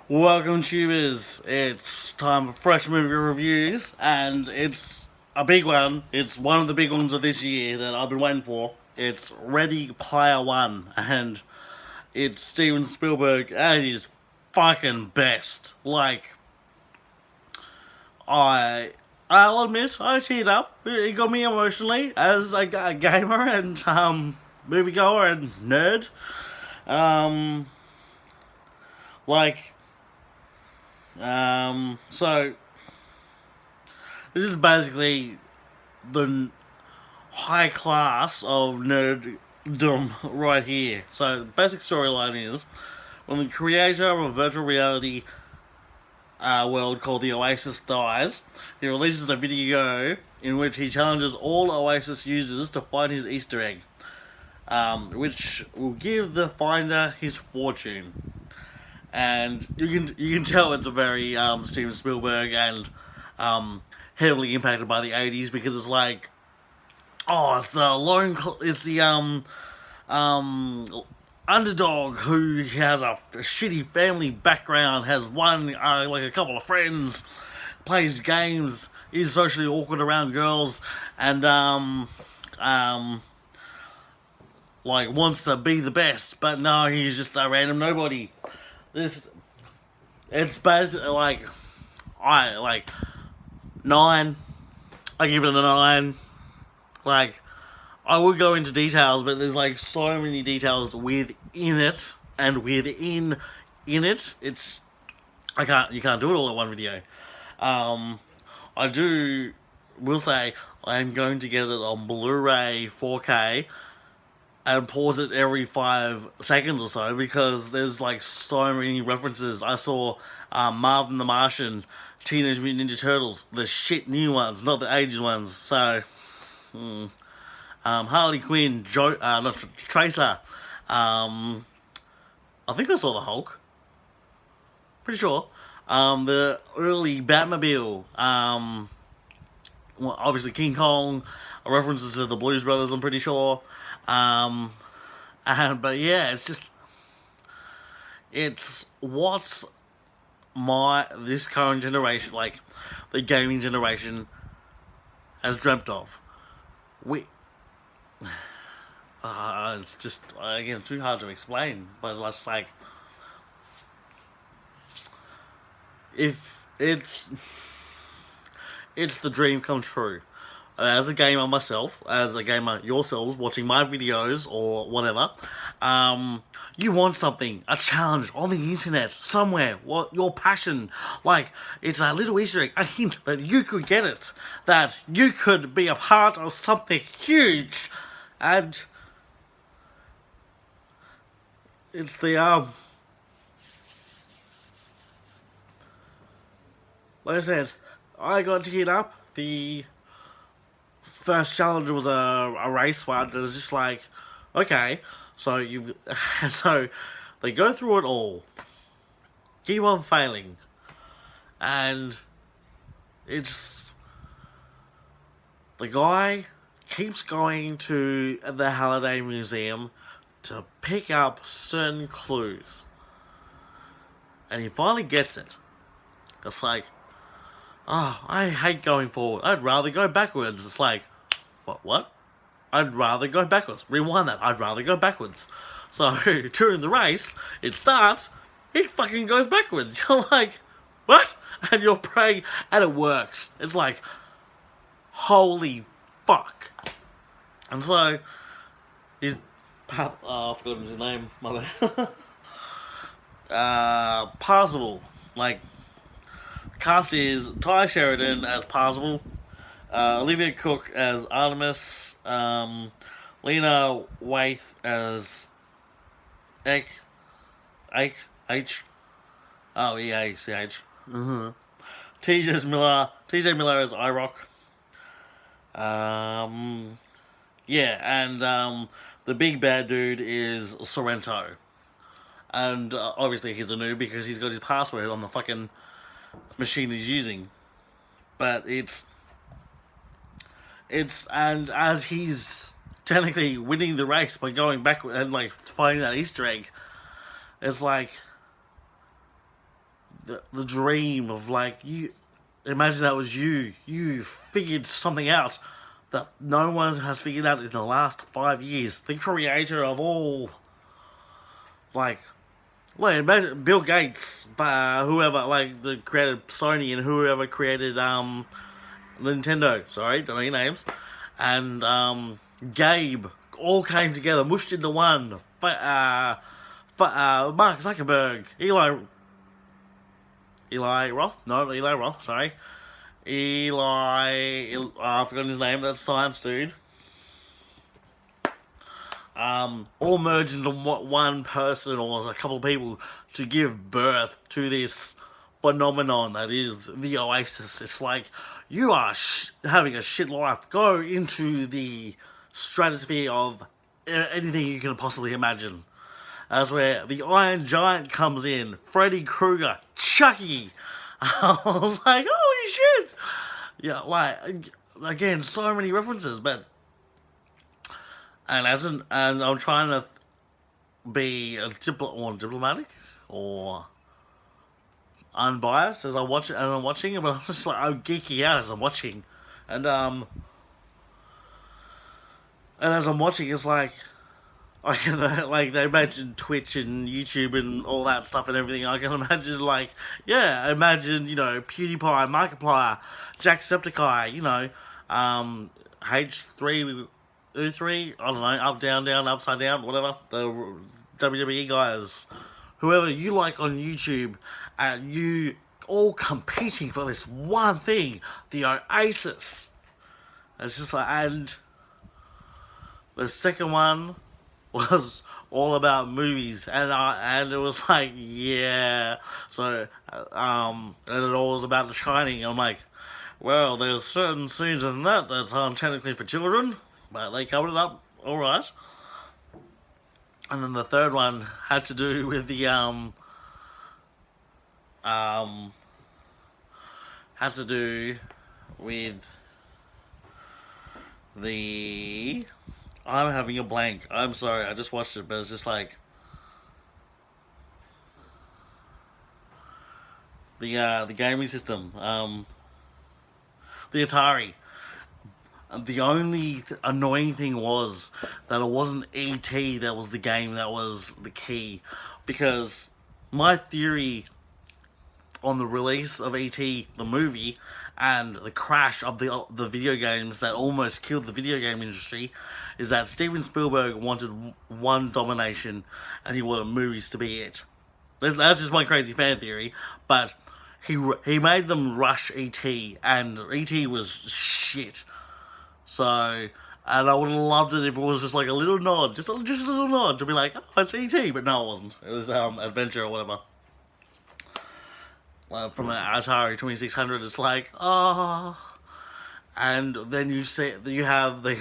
Welcome, tubers. It's time for fresh movie reviews, and it's a big one. It's one of the big ones of this year that I've been waiting for. It's Ready Player One, and it's Steven Spielberg at his fucking best. I'll admit, I teared up. It got me emotionally as a gamer and moviegoer and nerd. Um, like so this is basically the high class of nerddom right here. So the basic storyline is when the creator of a virtual reality world called the Oasis dies, he releases a video in which he challenges all Oasis users to find his Easter egg, which will give the finder his fortune. And you can tell it's a very Steven Spielberg and heavily impacted by the '80s, because it's like, it's the underdog who has a shitty family background, has like a couple of friends, plays games, is socially awkward around girls, and like wants to be the best, but no, he's just a random nobody. It's basically like, I like 9. I give it a 9. Like, I would go into details, but there's like so many details within it and within it. You can't do it all in one video. Will say I'm going to get it on Blu-ray 4K and pause it every 5 seconds or so, because there's like so many references. I saw Marvin the Martian, Teenage Mutant Ninja Turtles, the shit new ones, not the 80s ones. So, Harley Quinn, Tracer. I think I saw the Hulk. Pretty sure. The early Batmobile. Obviously King Kong. References to the Blues Brothers, I'm pretty sure. But yeah, it's what this current generation, like the gaming generation, has dreamt of. It's just, again, too hard to explain, but it's like, if it's the dream come true. As a gamer myself, as a gamer yourselves watching my videos or whatever, you want something, a challenge on the internet, somewhere, what your passion, like, it's a little Easter egg, a hint that you could get it, that you could be a part of something huge, and it's the, like I said, I got to get up. The first challenge was a race one. It was just like, okay, so so they go through it all, keep on failing, and it's the guy keeps going to the Halliday Museum to pick up certain clues, and he finally gets it. It's like, I hate going forward. I'd rather go backwards. It's like, what? I'd rather go backwards. Rewind that. I'd rather go backwards. So, during the race, it starts, he fucking goes backwards. You're like, what? And you're praying, and it works. It's like, holy fuck. And so, I forgot his name, my bad. Parzival. Like, cast is Ty Sheridan as Parzival, Olivia Cook as Artemis, Lena Waithe as H. Oh, E-A-C-H. TJ Miller as IROC. And the big bad dude is Sorrento. And obviously he's a noob because he's got his password on the fucking machine he's using. But and as he's technically winning the race by going backward and like finding that Easter egg, it's like, the dream of like you. Imagine that was you. You figured something out that no one has figured out in the last 5 years. The creator of all, like, imagine Bill Gates, whoever, like, the created Sony and whoever created Nintendo. Sorry, don't know names, and Gabe all came together, mushed into one. Mark Zuckerberg, Eli Roth? No, not Eli Roth, sorry. I forgot his name, that science dude. All merged into one person or a couple of people to give birth to this phenomenon that is the Oasis. It's like, you are having a shit life. Go into the stratosphere of anything you can possibly imagine. That's where the Iron Giant comes in. Freddy Krueger, Chucky. I was like, holy shit! Yeah, like, again, so many references, but... And I'm trying to be diplomatic or unbiased as I'm watching it, but I'm just like, I'm geeking out as I'm watching. And as I'm watching, it's like, I can, like, they mentioned Twitch and YouTube and all that stuff and everything. I can imagine, like, yeah, PewDiePie, Markiplier, Jacksepticeye, H3, U3, I don't know, up, down, upside down, whatever, the WWE guys, whoever you like on YouTube, you all competing for this one thing, the Oasis. It's just like, and the second one was all about movies, and it was like, yeah, so, and it all was about The Shining. I'm like, well, there's certain scenes in that's technically for children, but they covered it up alright. And then the third one had to do with the, had to do with the... I'm having a blank. I'm sorry, I just watched it, but it's just like... The gaming system, the Atari. The only annoying thing was that it wasn't E.T. that was the game that was the key. Because my theory on the release of E.T. the movie and the crash of the video games that almost killed the video game industry is that Steven Spielberg wanted one domination and he wanted movies to be it. That's just my crazy fan theory, but he made them rush E.T. and E.T. was shit. So, and I would have loved it if it was just like a little nod, just a little nod to be like, oh, it's E.T., but no, it wasn't. It was Adventure or whatever. From the Atari 2600, it's like, oh. And then you have the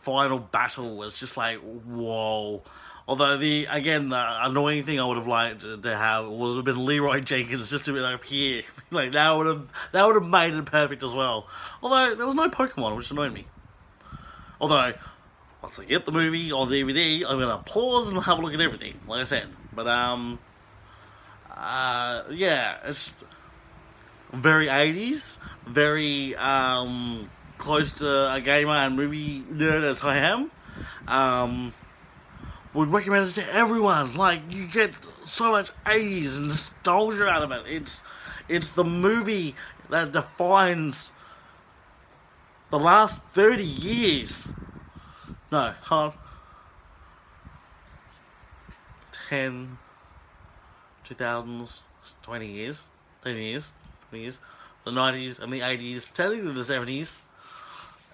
final battle. It's just like, whoa. Although the annoying thing I would have liked to have would have been Leroy Jenkins just to be up here. Like that would have made it perfect as well. Although there was no Pokemon, which annoyed me. Although once I get the movie on DVD, I'm gonna pause and have a look at everything, like I said. But yeah, it's very 80s, very close to a gamer and movie nerd as I am. Would recommend it to everyone. Like, you get so much 80s and nostalgia out of it. It's the movie that defines the last 30 years. No, hold on. 10, 2000s, 20 years, 10 years, 20 years. The 90s and the 80s, technically the 70s.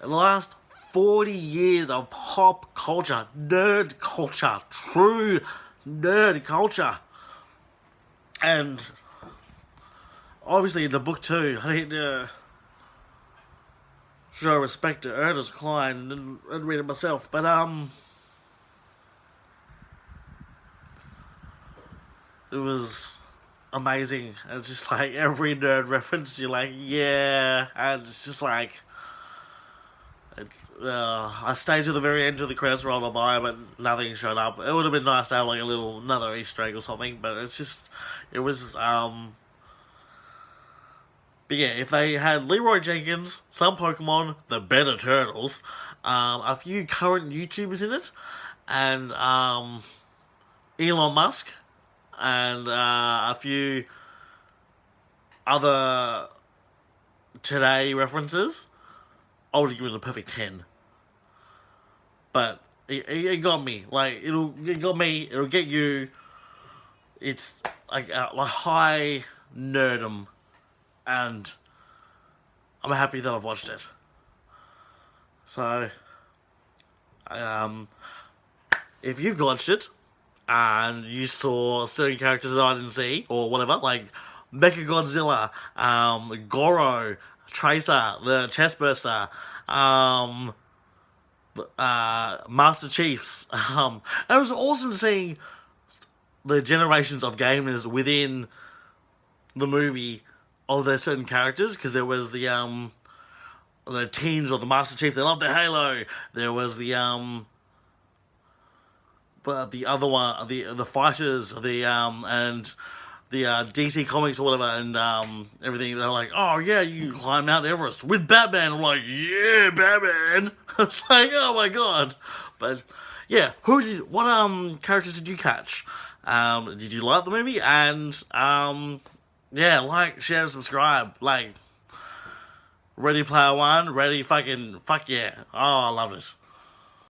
And the last 40 years of pop culture, nerd culture, true nerd culture. And obviously in the book too, I need to show respect to Ernest Cline and read it myself. But it was amazing. It's just like every nerd reference, you're like, yeah, and it's just like, I stayed to the very end of the credits rolled by, but nothing showed up. It would have been nice to have like another Easter egg or something, but it was. But yeah, if they had Leroy Jenkins, some Pokemon, the better Turtles, a few current YouTubers in it, and Elon Musk, and a few other today references, I would have given it a perfect 10. But it got me. Like, it got me, it'll get you. It's like a high nerdum, and I'm happy that I've watched it. So, if you've watched it, and you saw certain characters that I didn't see, or whatever, like Mechagodzilla, Goro, Tracer, the Chestburster, Master Chiefs. It was awesome seeing the generations of gamers within the movie of their certain characters, because there was the teens of the Master Chief, they loved the Halo. There was but the other one, the fighters, and the DC Comics or whatever, and everything. They're like, oh yeah, you climb Mount Everest with Batman. I'm like, yeah, Batman. It's like, oh my god. But yeah, what characters did you catch? Did you like the movie? And yeah, like, share, and subscribe. Like, Ready Player One, fuck yeah. Oh, I loved it.